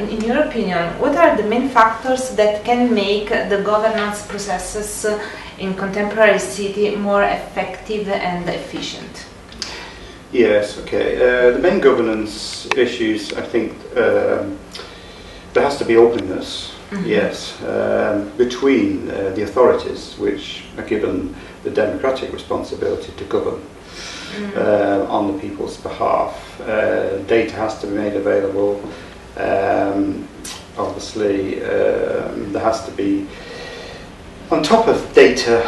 in your opinion, what are the main factors that can make the governance processes in contemporary city more effective and efficient? Yes, okay. The main governance issues, I think, there has to be openness, yes, between the authorities, which are given the democratic responsibility to govern on the people's behalf. Data has to be made available. Obviously, there has to be, on top of data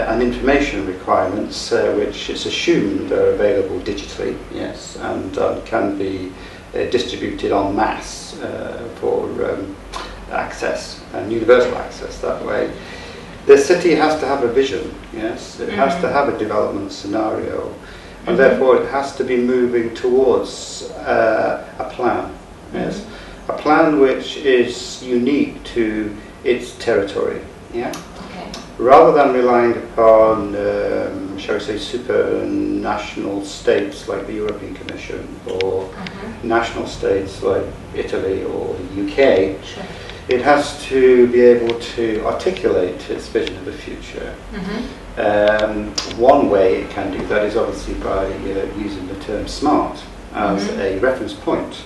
and information requirements, which is assumed are available digitally, yes, and can be distributed en masse for access and universal access that way. The city has to have a vision, yes, it has to have a development scenario, and therefore it has to be moving towards a plan, yes, a plan which is unique to its territory, yeah. Rather than relying upon, shall we say, supranational states like the European Commission or national states like Italy or the UK, it has to be able to articulate its vision of the future. One way it can do that is obviously by using the term SMART as a reference point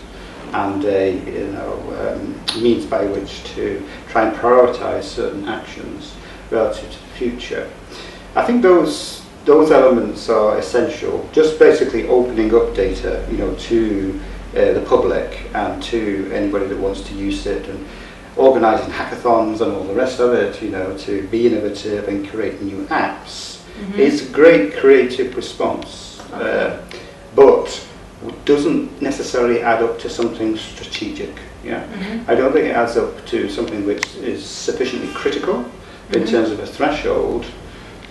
and a means by which to try and prioritise certain actions relative to the future. I think those elements are essential. Just basically opening up data, to the public and to anybody that wants to use it, and organising hackathons and all the rest of it, to be innovative and create new apps is a great creative response, but doesn't necessarily add up to something strategic. I don't think it adds up to something which is sufficiently critical in terms of a threshold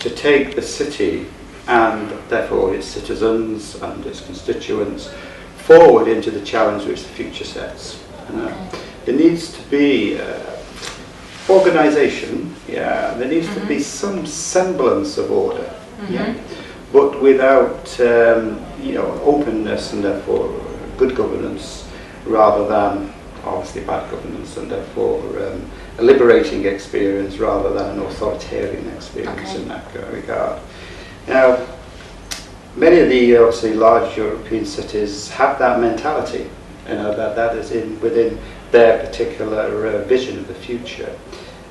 to take the city and therefore its citizens and its constituents forward into the challenge which the future sets. There needs to be organisation, there needs to be some semblance of order, but without openness and therefore good governance rather than obviously bad governance, and therefore a liberating experience rather than an authoritarian experience in that regard. Now, many of the obviously large European cities have that mentality, that is within their particular vision of the future.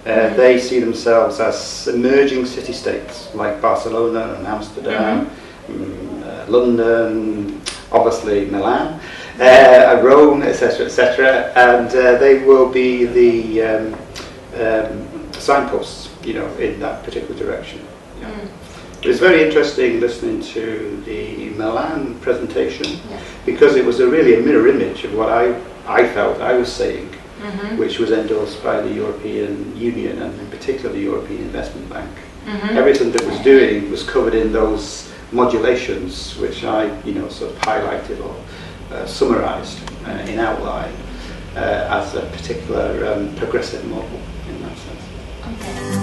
They see themselves as emerging city-states like Barcelona and Amsterdam, London, obviously Milan, Rome, etc., and they will be the signposts, in that particular direction. It was very interesting listening to the Milan presentation because it was really a mirror image of what I felt I was saying, which was endorsed by the European Union and in particular the European Investment Bank. Everything that was doing was covered in those modulations, which I sort of highlighted or summarised in outline as a particular progressive model in that sense.